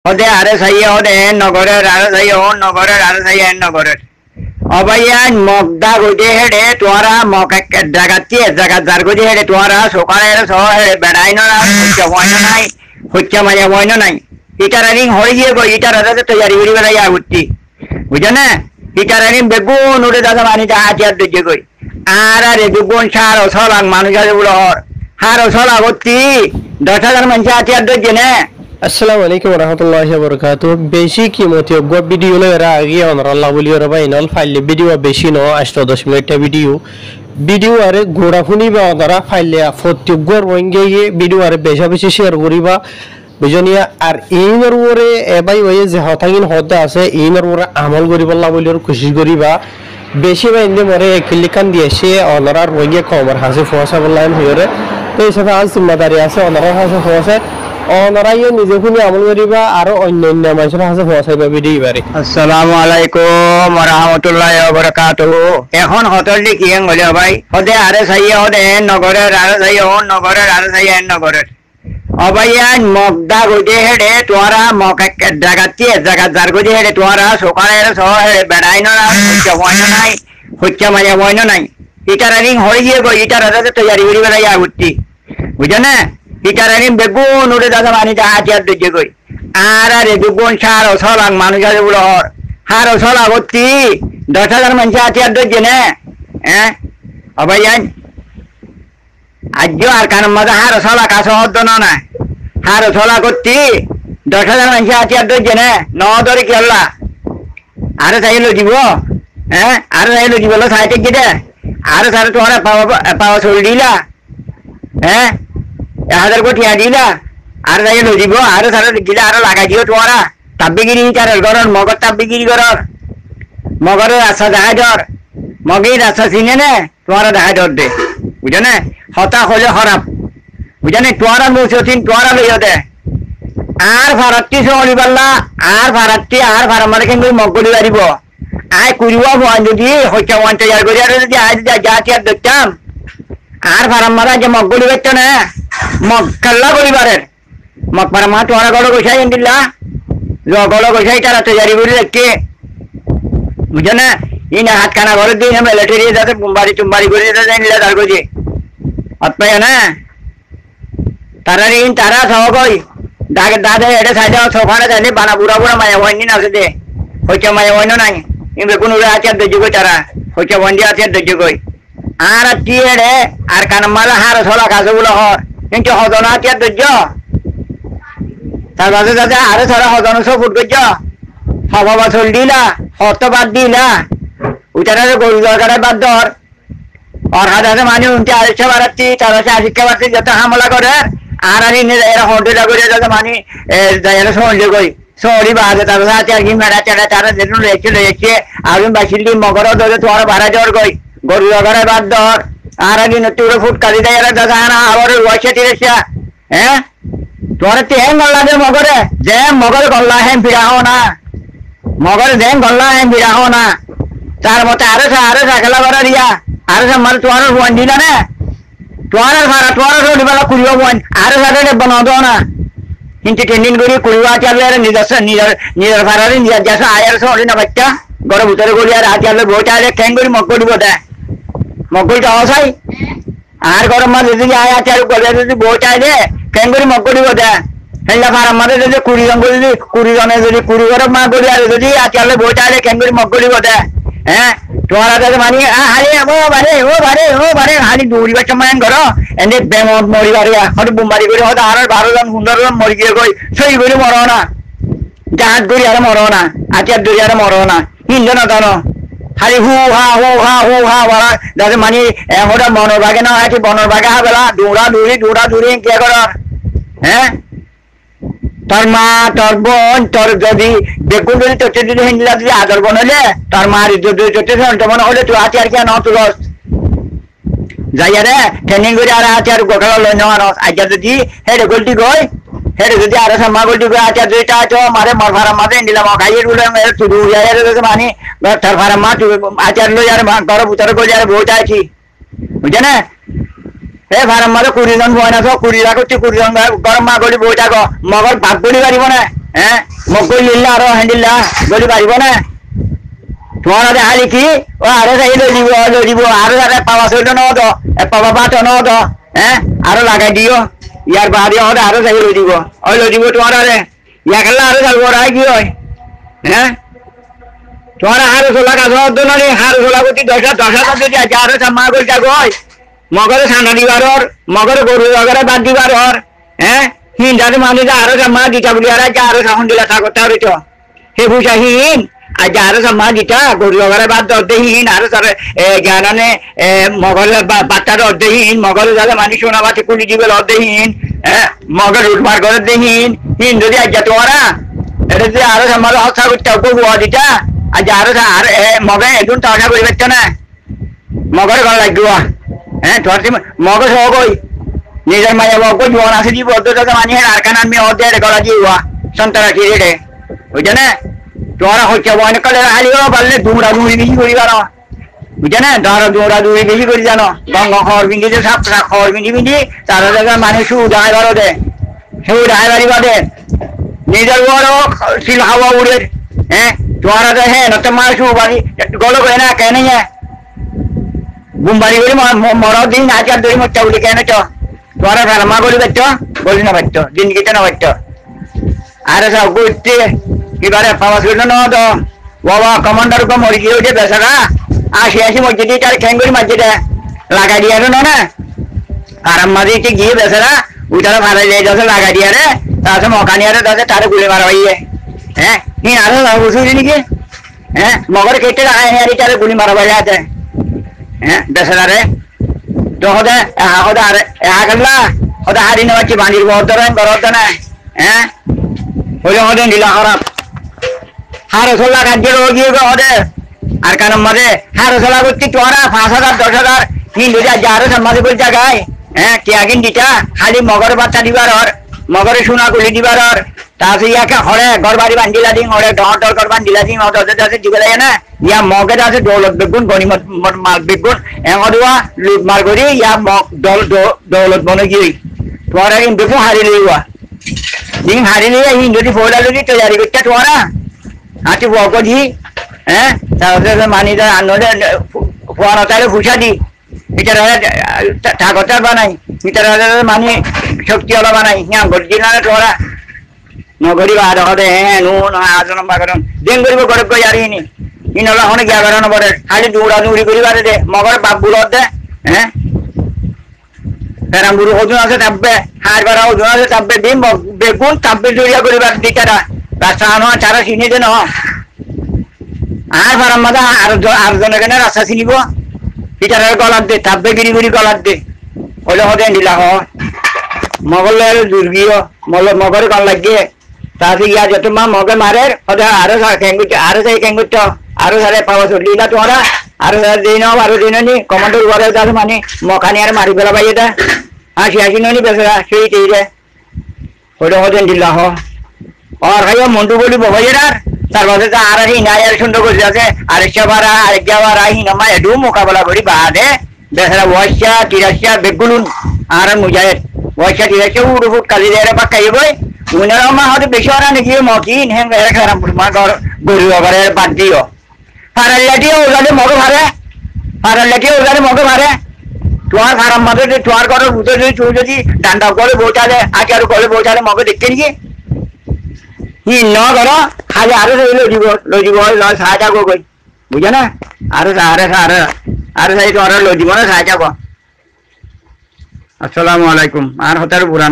হদে আরে সাইয়ে হদে নগরের আরে সাইয়ে ও নগরের আরে সাইয়ে নগরের অবাইয়ান মগদা গজে হেডে তোরা মক এক জায়গাতে জায়গা জার গজে হেডে তোরা সকালে সহ হেডে বেড়াই না হচ্ছে হয় নাই হচ্ছে মানে হয় নাই ইটারানিং হয়ে গিয়ে গো ইটারাতে তৈরি করি বেড়াই আগুতি বুঝে না ইটারানিং বেগুন উড়ে দাদা মানি যা আছে আর দুজে কই আর আরে বেগুন সার সলাং মানুষ আছে বলো হার সলা গতি 10,000 মানুষ আছে আর দুজে না। Assalamu alaikum warahmatullahi wabarakatuh. Beshi kimoti go video lo era agi onor Allah boli ora bai nol file video beshi no 18 minute video are goda funi ba onora file fotio gor wonge ye video are besha beshi share goriba bijoniya ar einor ore e bai oye je hotangin hoda ase einor ore amal goriba Allah boli or koshish goriba beshi ba inde more klikan diye she onorar wonge komar hase fosa bollain hoyore to esabe az zimmedari ase onorar hase fosa অনরাইয়ে নিজে খুনি আমল করিবা আর অন্যান্য মানুষের কাছে পৌঁছাইবা video বারে। আসসালামু আলাইকুম ওয়া রাহমাতুল্লাহি ওয়া বারাকাতুহু। এখন হতলি কি হলো ভাই হদে আরে সাইয়ে হদে নগরের আরে সাইয়ে ও নগরের আরে সাইয়ে নগরের অবাইয়ান মগদা গজে হেডে তোরা মক এক জায়গাতে জায়গা জার গজে হেডে তোরা সকালে সহ হেডে বেড়াই না হচ্ছে হয় নাই হচ্ছে মানে হয় নাই ইটারানিং হয়ে গিয়ে গো ইটারাতে তৈরি করি বেড়াই আগুতি বুঝে না ইটারানিং বেগুন উড়ে দাদা মানি যা আছে আর দুজে কই আর আরে বেগুন সার সলাং মানুষ আছে বলো হার সলা গতি 10,000 মানুষ আছে আর দুজে না হ্যাঁ অবাইয়ান আজ আর কান মজা হার সলা কাছে হতো না হার সলা গতি 10,000 মানুষ আছে আর দুজে না নদরে কি আল্লাহ আরে চাইলো দিব হ্যাঁ আরে চাইলো দিব সাইতে গিয়ে আরে সারে তোমার পাওয়া চল দিলা হ্যাঁ 1000 কোটি দিলা আর যাই লজিব আর সারা দিলা আর লাগাই দিও তোরা তাবিগিরি চারের গরন মগর তাবিগিরি গরর মগরের আশা দেখাই ধর মগের আশা চিনে নে তোরা দেখাই ধর দে বুঝে না হতা হলে খারাপ বুঝে না তোরা মুসিন তোরা লইয়া দে আর ভারতটি চলি পারলা আর ভারতটি আর ভারমারে কিন্তু মগলি পারিব আয় কুড়িবা ভয় যদি হইতে ওয়ান তৈরি করি আর যদি আজ যা আর দেখতাম আর ভারমারা যে মগলি পারতো না মগ কাল্লা পরিবারের মগ পারা মা তোরা গলো গোসাই দিল্লা গলো গোসাই তারা তৈরি করে রাখছে বুঝো না ইন হাত কানা ঘরের দিন মিলিটারি যাতে বুম্বারি টুম্বারি করে যাতে নিলে তার গজি অতপায় না তারা ঋণ তারা সহ কই দাগে দাদে এটা সাইডে সোফাটা জানি বানা বুড়া বুড়া মায়া হয়নি না দে হইছে মায়া হইনো নাই ইমে কোন উড়ে আছে দজ্জ কই তারা হইছে বন্দি আছে দজ্জ কই আর টিয়েড়ে আর কানমালা হার ছলা কাছে বলে হর কিন্তু হদনা টিয়া দজ্জ তার বাজে যাতে আরে ছড়া হদন সব ফুট গজ্জ হবা বাছল দিলা হত বাদ দিলা উটারে গরু দরকারে বাদ ধর আর হাজারে মানে উনতে আড়াইশো বাড়াচ্ছি 480 বাড়াচ্ছি যত হামলা করে আর আনি এরা হন্ডা করে যত মানে সন্ধ্যে করি সরি বাজে তার সাথে আর কি মেড়া চেড়া তারা যেন লেছে আর বাসিলি মগর ধরে তোমার ভাড়া যাওয়ার কই গরু দরকারে বাদ ধর আর আগে নতুন ফুট কালি দেয় এরা দাদা না আবার রয়েছে তিরেছিয়া হ্যাঁ তোর তেন গল্লা দে মগরে যে মগর গল্লা হেম ফিরাও না মগর দেন গল্লা হেম ফিরাও না তার মতে আরে খেলা করা দিয়া আরে মার তোমার বোন দিলা না তোমার ভাড়া তোমার সরিবেলা কুড়িব বোন আরে সাথে বানাও দাও না কিন্তু ট্রেনিং করি কুড়িবা চালে নিজের ভাড়ারে নিজের যাসা আয়ার সরি না বাচ্চা ঘরের ভিতরে করি আর হাতে আলে বই চাইলে ঠ্যাং করি মগ করিব দেয় মগল যাওয়া চাই আর গরম মাছ যদি আয় আছে আর গলে যদি বই চাই দে ঠ্যাং করি মগ করিব দেয় হেলা ফারাম মাঝে যদি 20 জন যদি 20 জনে যদি 20 গরম মা করি আর যদি আতে আলে বই চাইলে ঠ্যাং করি মগ করিব দেয় হ্যাঁ তোমার কাছে মানি হারে ও বারে হালি দৌড়ি বাচ্চা মান করো এনে বেমত মরি বাড়িয়া হয়তো বুম্বারি করে হয়তো আর 12 জন 15 জন মরি গিয়ে কই সই করে মরো না জাহাজ করি আর মরো না আচার দৌড়ি আর মরো না হিন্দু না জানো খালি হু হা বলা যাতে মানে ওটা মনের বাগে না হয় বনের বাগে হাবেলা দৌড়া দৌড়ি কে কর হ্যাঁ তোর মা তোর বোন তোর যদি বেগুন যদি তোর যদি হিন্দিলা যদি আদর বোন হলে তোর মার যদি তোর মনে হলে তুই হাতে আর কে ন তুলস যাইয়া রে ট্রেনিং করে আর আছে আর গোখালা লই নেওয়ার আজ যদি হেডে গোলটি গই হেডে যদি আর মা গোলটি গই আছে দুইটা তো মারে মর ভাড়া মাঝে নিলাম খাইয়ে বলে শুরু যায় মানে তার ভাড়া মা আচার লই আর ঘর ভিতরে গলি আর বইটা আছি বুঝছে না এ ভাড়া মাঝে 20 জন বই না 20 টা করছি 20 জন গরম মা গলি বইটা গো মগর ভাগ গলি পারিব না হ্যাঁ মোক গৈ লিলা আৰু হেন্দিলা গলি পাৰিব না তোমার হালি কি ও আরো যাই লৈ দিব আরো যাতে পাওয়া চলতো নদ পাওয়া বাট নদ হ্যাঁ আরো লাগাই দিও ইয়ার বাদে হতে আরো যাই লৈ দিব তোমার আরে ইয়াকেলা আরো যাবো রাই কি হয় হ্যাঁ তোমার হার চলা কাজ ননি হার চলা প্রতি 10,000 যদি আছে আরো সামা করে যাবো হয় মগরে ছানা দিবার মগরে গরু জগরে বাদ দিবার হ্যাঁ হিন্দাতে মানুষ আরো সামা দিতা বলি আর আরো সাহন দিলা থাকতে আর তো হে বুঝাহীন আজ আরো সামা দিতা গরু জগরে বাদ দরদেহীন আরো তার জ্ঞানে মগরে বাচ্চার অর্ধহীন মগরে যাতে মানুষ শোনা বাচ্চা কুলি দিবে অর্ধহীন মগর উঠমার করে দেহীন হিন যদি আজ তোরা এটা যদি আরো সামাল হত্যা করতে গুয়া দিতা আজ আরো আর মগে এখন টাকা করে পারতো না মগরে ঘর লাগবে হ্যাঁ তোর মগজ হোক ওই নিজের মায়া বকো জোয়ান আছে দিব অর্ধটা মানি আর কান আমি অর্ধের গলা দিওয়া সন্তান কি রে বুঝছ না তোরা হচ্ছে বনে কলে হালিও পারলে দুমড়া দুমড়ি বেশি করি পারো বুঝছ না ধরো দুমড়া দুমড়ি বেশি করি জানো গঙ্গা খড় বিন্দিতে সাপ খড় বিন্দি তার জায়গায় মানুষ উদায় বারো দে সে উদায় বাড়ি বাদে নিজের বড় শিল হাওয়া উড়ে হ্যাঁ তোমার হ্যাঁ নতে মাছ বাড়ি গলো করে না কেন বুম্বাড়ি করে মরাও দিন আচার ধরে মরটা উঠে কেন তো তোরা ফেরমা গলি পাচ্ছ গলি না পাচ্ছ জিন্দগিতে না পাচ্ছ আরে সব করতে এবারে পাওয়া ছিল না তো বাবা কমান্ডার কো মরি গিয়ে উঠে বেসারা আসি মসজিদে তার খেঙ্গুরি মসজিদে লাগাই দিয়ে না আরাম মাঝে গিয়ে বেসারা উঠারা ভাড়া নিয়ে যাচ্ছে লাগাই দিয়ে রে তারপরে মকানি আরে তারে গুলি মারা হইয়ে হ্যাঁ নি আরো বুঝুলি নাকি হ্যাঁ মগর কেটে লাগাই নিয়ে তারে গুলি মারা বাইরে আছে হ্যাঁ বেসারা রে তো হতে আরে আগলা হতে হারি না বাচ্চি বাঁধির বর্তমান বরত না হ্যাঁ হলে হতে নীলা খারাপ হারো সোলা কাজের গিয়ে হতে আর কারণ মাঝে হারো সোলা করছি তোরা 5,000 10,000 হিন্দু যা আরো সমাজে করে জায়গায় হ্যাঁ টিয়াগিন দিটা খালি মগর বাচ্চা দিবার মগরে সোনা গুলি দিবার তারপরে ইয়াকে হরে ঘর বাড়ি বান্ধিলা দিন হরে ডর ডর ঘর বান্ধিলা দিন আছে দিবে লাগে না ইয়া মগে আছে দৌলত বেগুন গণিমত মাল বেগুন এমদুয়া লুট মার করি ইয়া মগ দৌলত বনে গিয়ে তোরা কিন্তু হারি লইবা দিন হারি লইয়া হিন্দু যদি ফোলা যদি তৈরি করতে তোরা হাতি বক দি হ্যাঁ তারপরে মানি আনলে ফোয়ারা তারে ফুসা দি এটা ঠাকরটার বানাই এটা মানি শক্তিওয়ালা বানাই হ্যাঁ গড়ি না তোরা নগরী বাদ হতে হ্যাঁ নুন আজন বাগরন দিন করিব গরব কই আর ইনি ইনলা হনে গিয়া বেরানো বড় খালি দৌড়া দৌড়ি করি বারে দে মগর বাপ বুলত দে হ্যাঁ ফেরাম গুরু ওজন আছে তাববে হার বারা ওজন আছে তাববে দিন বেগুন তাববে দৌড়িয়া করিবার দিটারা রাস্তা আনো চারা চিনি দে ন আর ফারাম মাদা আর জনে কেন রাস্তা চিনিব ইটার গলার দে তাববে গিরি গিরি গলার দে হলে হতে নিলা হ মগলের দুর্গীয় মগর গল লাগিয়ে তারপরে ইয়া যত মা মগে মারে হতে আরো খেঙ্গুচ আরো যাই খেঙ্গুচ আরো সারে পাওয়া চলি না তোরা আরো দিন আরো দিন নি কমান্ডার ঘরে তার মানে মখানি আর মারি ফেলা পাই এটা হাসি নি বেসরা সেই রে হলে হতে নিলা হ আর ভাইয়া মন্টু বলি বভাইয়ার তারপরে আর হিনা আর সুন্দর করে আছে আরেকটা বারা আরেকটা বারা হিনামা এডু মোকাবেলা করি বাদে বেসরা ওয়াইসা তিরাশা বেগুলুন আর মুজাহিদ ওয়াইসা তিরাশা উড়ু ফুট কালি দেরে পাকাই বই উনারা মা হতে বেশি ওরা নাকি মকিন হেন এর খারাপ মা গরু ঘরে বাদ দিও ফারাল্লাটি ওজালে মগে মারে ফারাল্লাটি ওজালে মগে মারে তোমার খারাপ মাঝে তোমার ঘরের ভিতরে যদি তুই যদি ডান্ডা করে পৌঁছালে আচার করে পৌঁছালে মগে দেখতে নাকি ই ন করো খালি আরো লই দিব সাহায্য কই বুঝে না আরো সাই তো লই দিব না সাহায্য আসসালামু আলাইকুম আর হতার পুরানো